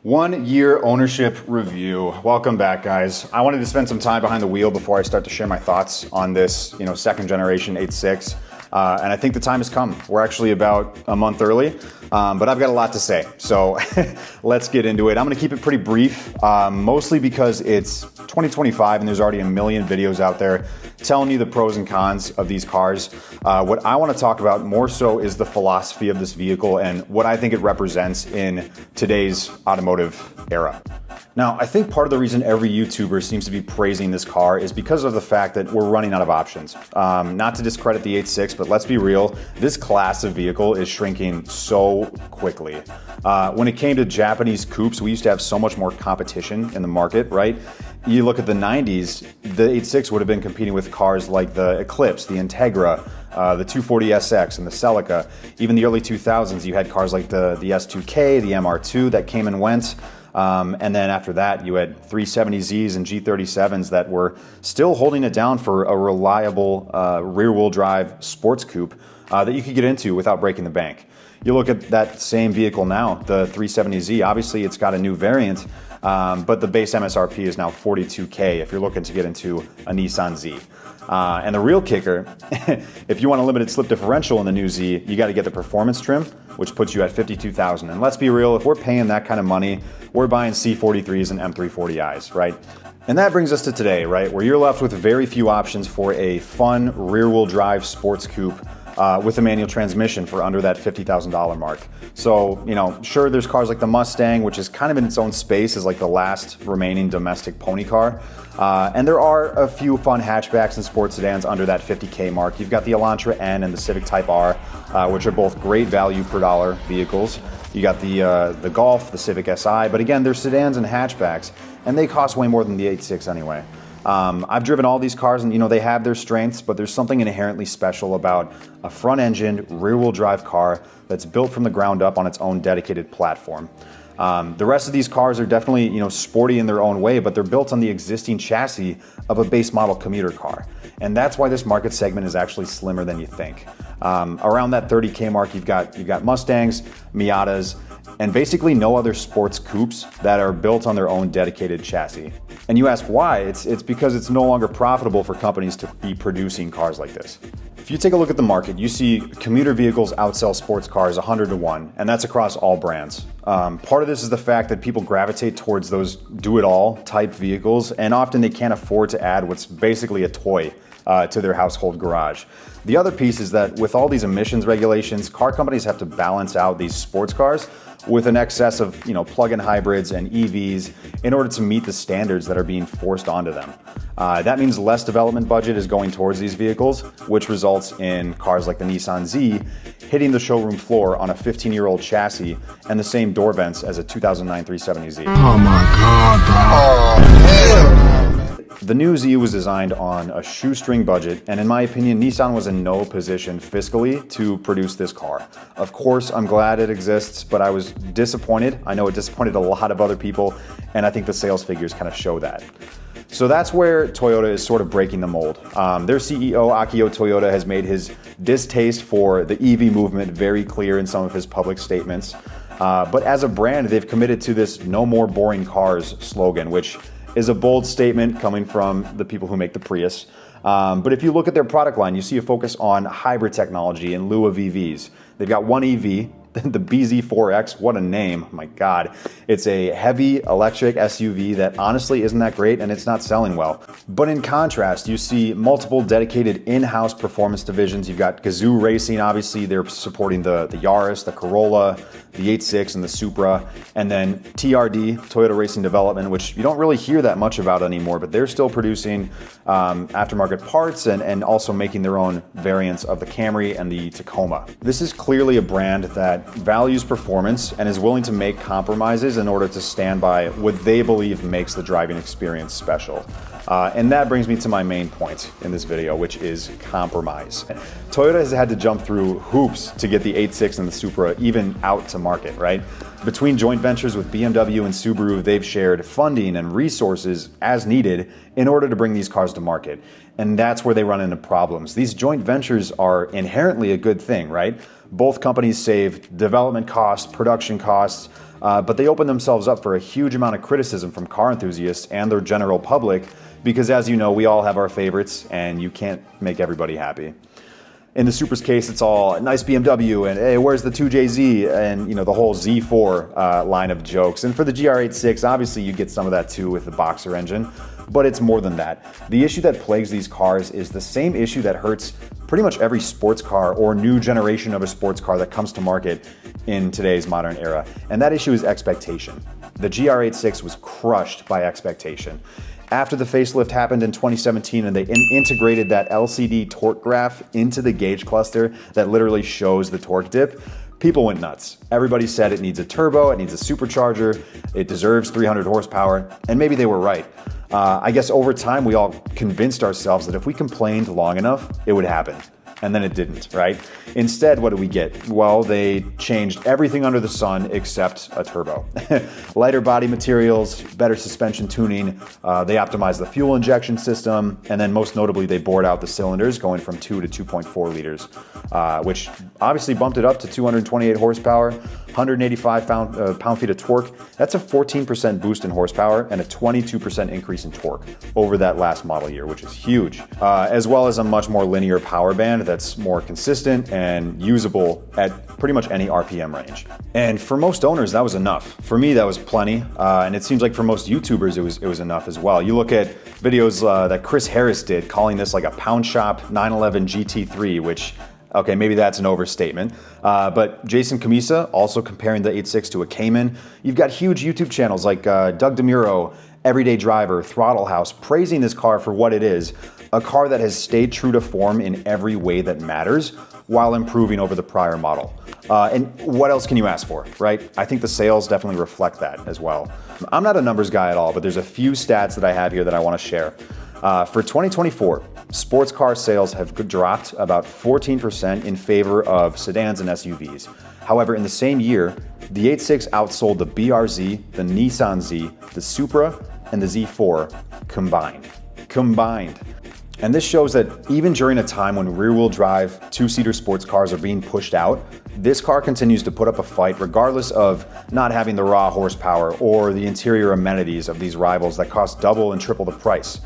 1 year ownership review. Welcome back, guys. I wanted to spend some time behind the wheel before I start to share my thoughts on this, second generation 86. And I think the time has come. We're actually about a month early, but I've got a lot to say. So let's get into it. I'm gonna keep it pretty brief, mostly because it's 2025 and there's already a million videos out there telling you the pros and cons of these cars. What I wanna talk about more so is the philosophy of this vehicle and what I think it represents in today's automotive era. Now, I think part of the reason every YouTuber seems to be praising this car is because of the fact that we're running out of options. Not to discredit the 86, but let's be real, this class of vehicle is shrinking so quickly. When it came to Japanese coupes, we used to have so much more competition in the market, right? You look at the 90s, the 86 would have been competing with cars like the Eclipse, the Integra, the 240SX and the Celica. Even the early 2000s, you had cars like the S2K, the MR2 that came and went. And then after that, you had 370Zs and G37s that were still holding it down for a reliable rear-wheel drive sports coupe that you could get into without breaking the bank. You look at that same vehicle now, the 370Z, obviously it's got a new variant, but the base MSRP is now $42K if you're looking to get into a Nissan Z. And the real kicker, if you want a limited slip differential in the new Z, you got to get the performance trim, which puts you at $52,000. And let's be real, if we're paying that kind of money, we're buying C43s and M340Is, right? And that brings us to today, right? Where you're left with very few options for a fun rear-wheel drive sports coupe with a manual transmission for under that $50,000 mark. So, sure, there's cars like the Mustang, which is kind of in its own space as like the last remaining domestic pony car. And there are a few fun hatchbacks and sports sedans under that $50K mark. You've got the Elantra N and the Civic Type R, which are both great value per dollar vehicles. You got the Golf, the Civic Si, but again, they're sedans and hatchbacks, and they cost way more than the 86 anyway. I've driven all these cars and they have their strengths, but there's something inherently special about a front-engined, rear-wheel drive car that's built from the ground up on its own dedicated platform. The rest of these cars are definitely sporty in their own way, but they're built on the existing chassis of a base model commuter car. And that's why this market segment is actually slimmer than you think. Around that 30K mark, you've got Mustangs, Miatas, and basically no other sports coupes that are built on their own dedicated chassis. And you ask why? It's because it's no longer profitable for companies to be producing cars like this. If you take a look at the market, you see commuter vehicles outsell sports cars 100 to 1, and that's across all brands. Part of this is the fact that people gravitate towards those do-it-all type vehicles, and often they can't afford to add what's basically a toy to their household garage. The other piece is that with all these emissions regulations, car companies have to balance out these sports cars with an excess of plug-in hybrids and EVs in order to meet the standards that are being forced onto them. That means less development budget is going towards these vehicles, which results in cars like the Nissan Z hitting the showroom floor on a 15-year-old chassis and the same door vents as a 2009 370Z. Oh my God, bro. The new Z was designed on a shoestring budget, and in my opinion, Nissan was in no position fiscally to produce this car. Of course, I'm glad it exists, but I was disappointed. I know it disappointed a lot of other people, and I think the sales figures kind of show that. So that's where Toyota is sort of breaking the mold. Their CEO, Akio Toyoda, has made his distaste for the EV movement very clear in some of his public statements. But as a brand, they've committed to this "no more boring cars" slogan, which is a bold statement coming from the people who make the Prius. But if you look at their product line, you see a focus on hybrid technology in lieu of EVs. They've got one EV, the BZ4X, what a name, my God. It's a heavy electric SUV that honestly isn't that great and it's not selling well. But in contrast, you see multiple dedicated in-house performance divisions. You've got Gazoo Racing, obviously they're supporting the Yaris, the Corolla, the 86 and the Supra, and then TRD, Toyota Racing Development, which you don't really hear that much about anymore, but they're still producing aftermarket parts and also making their own variants of the Camry and the Tacoma. This is clearly a brand that values performance and is willing to make compromises in order to stand by what they believe makes the driving experience special. And that brings me to my main point in this video, which is compromise. Toyota has had to jump through hoops to get the 86 and the Supra even out to market, right? Between joint ventures with BMW and Subaru, they've shared funding and resources as needed in order to bring these cars to market. And that's where they run into problems. These joint ventures are inherently a good thing, right? Both companies save development costs, production costs, but they open themselves up for a huge amount of criticism from car enthusiasts and their general public because, as you know, we all have our favorites and you can't make everybody happy. In the Supra's case, it's all a nice BMW and hey, where's the 2JZ and the whole Z4 line of jokes. And for the GR86, obviously you get some of that too with the Boxer engine, but it's more than that. The issue that plagues these cars is the same issue that hurts pretty much every sports car or new generation of a sports car that comes to market in today's modern era. And that issue is expectation. The GR86 was crushed by expectation. After the facelift happened in 2017 and they integrated that LCD torque graph into the gauge cluster that literally shows the torque dip, people went nuts. Everybody said it needs a turbo, it needs a supercharger, it deserves 300 horsepower, and maybe they were right. I guess over time we all convinced ourselves that if we complained long enough, it would happen. And then it didn't, right? Instead, what did we get? Well, they changed everything under the sun except a turbo. Lighter body materials, better suspension tuning, they optimized the fuel injection system, and then most notably, they bored out the cylinders going from 2 to 2.4 liters, which obviously bumped it up to 228 horsepower, 185 pound-feet of torque. That's a 14% boost in horsepower and a 22% increase in torque over that last model year, which is huge, as well as a much more linear power band that's more consistent and usable at pretty much any RPM range. And for most owners, that was enough. For me, that was plenty, and it seems like for most YouTubers, it was enough as well. You look at videos that Chris Harris did, calling this like a pound shop 911 GT3, which, okay, maybe that's an overstatement. But Jason Camisa also comparing the 86 to a Cayman. You've got huge YouTube channels like Doug DeMuro, Everyday Driver, Throttle House, praising this car for what it is, a car that has stayed true to form in every way that matters while improving over the prior model. And what else can you ask for, right? I think the sales definitely reflect that as well. I'm not a numbers guy at all, but there's a few stats that I have here that I want to share. For 2024, sports car sales have dropped about 14% in favor of sedans and SUVs. However, in the same year, the 86 outsold the BRZ, the Nissan Z, the Supra, and the Z4 combined. And this shows that even during a time when rear-wheel drive, two-seater sports cars are being pushed out, this car continues to put up a fight regardless of not having the raw horsepower or the interior amenities of these rivals that cost double and triple the price.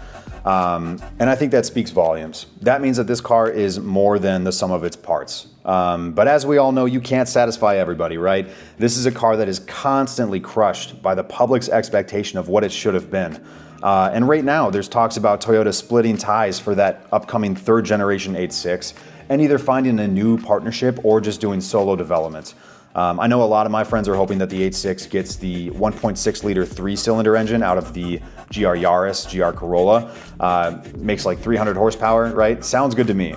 And I think that speaks volumes. That means that this car is more than the sum of its parts. But as we all know, you can't satisfy everybody, right? This is a car that is constantly crushed by the public's expectation of what it should have been. And right now, there's talks about Toyota splitting ties for that upcoming third generation 86 and either finding a new partnership or just doing solo development. I know a lot of my friends are hoping that the 86 gets the 1.6 liter 3-cylinder engine out of the GR Yaris, GR Corolla. Makes like 300 horsepower, right? Sounds good to me.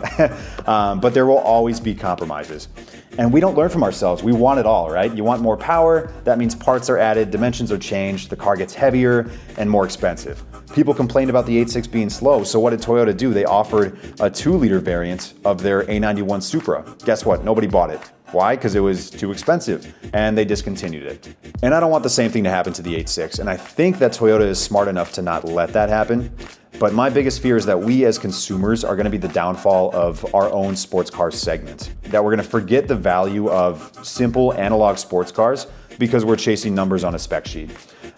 But there will always be compromises. And we don't learn from ourselves. We want it all, right? You want more power, that means parts are added, dimensions are changed, the car gets heavier and more expensive. People complained about the 86 being slow, so what did Toyota do? They offered a 2-liter variant of their A91 Supra. Guess what? Nobody bought it. Why? Because it was too expensive, and they discontinued it. And I don't want the same thing to happen to the 86, and I think that Toyota is smart enough to not let that happen. But my biggest fear is that we as consumers are going to be the downfall of our own sports car segment. That we're going to forget the value of simple analog sports cars because we're chasing numbers on a spec sheet.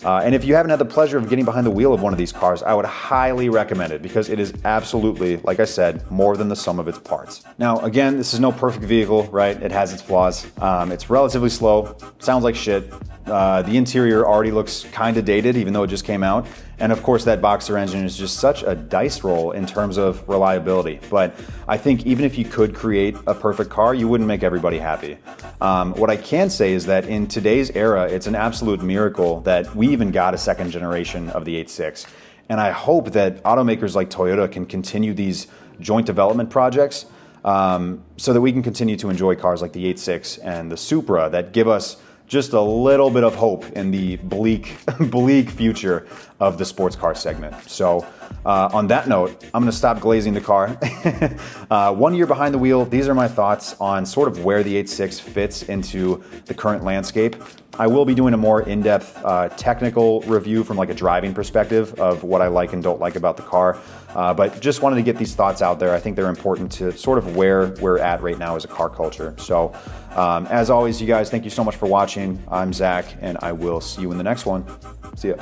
And if you haven't had the pleasure of getting behind the wheel of one of these cars, I would highly recommend it because it is absolutely, like I said, more than the sum of its parts. Now, again, this is no perfect vehicle, right? It has its flaws. It's relatively slow, sounds like shit. The interior already looks kind of dated, even though it just came out. And of course, that Boxer engine is just such a dice roll in terms of reliability. But I think even if you could create a perfect car, you wouldn't make everybody happy. What I can say is that in today's era, it's an absolute miracle that we even got a second generation of the 86. And I hope that automakers like Toyota can continue these joint development projects so that we can continue to enjoy cars like the 86 and the Supra that give us just a little bit of hope in the bleak future of the sports car segment. So on that note, I'm going to stop glazing the car. 1 year behind the wheel, these are my thoughts on sort of where the 86 fits into the current landscape. I will be doing a more in-depth technical review from like a driving perspective of what I like and don't like about the car. But just wanted to get these thoughts out there. I think they're important to sort of where we're at right now as a car culture. So as always, you guys, thank you so much for watching. I'm Zach, and I will see you in the next one. See ya.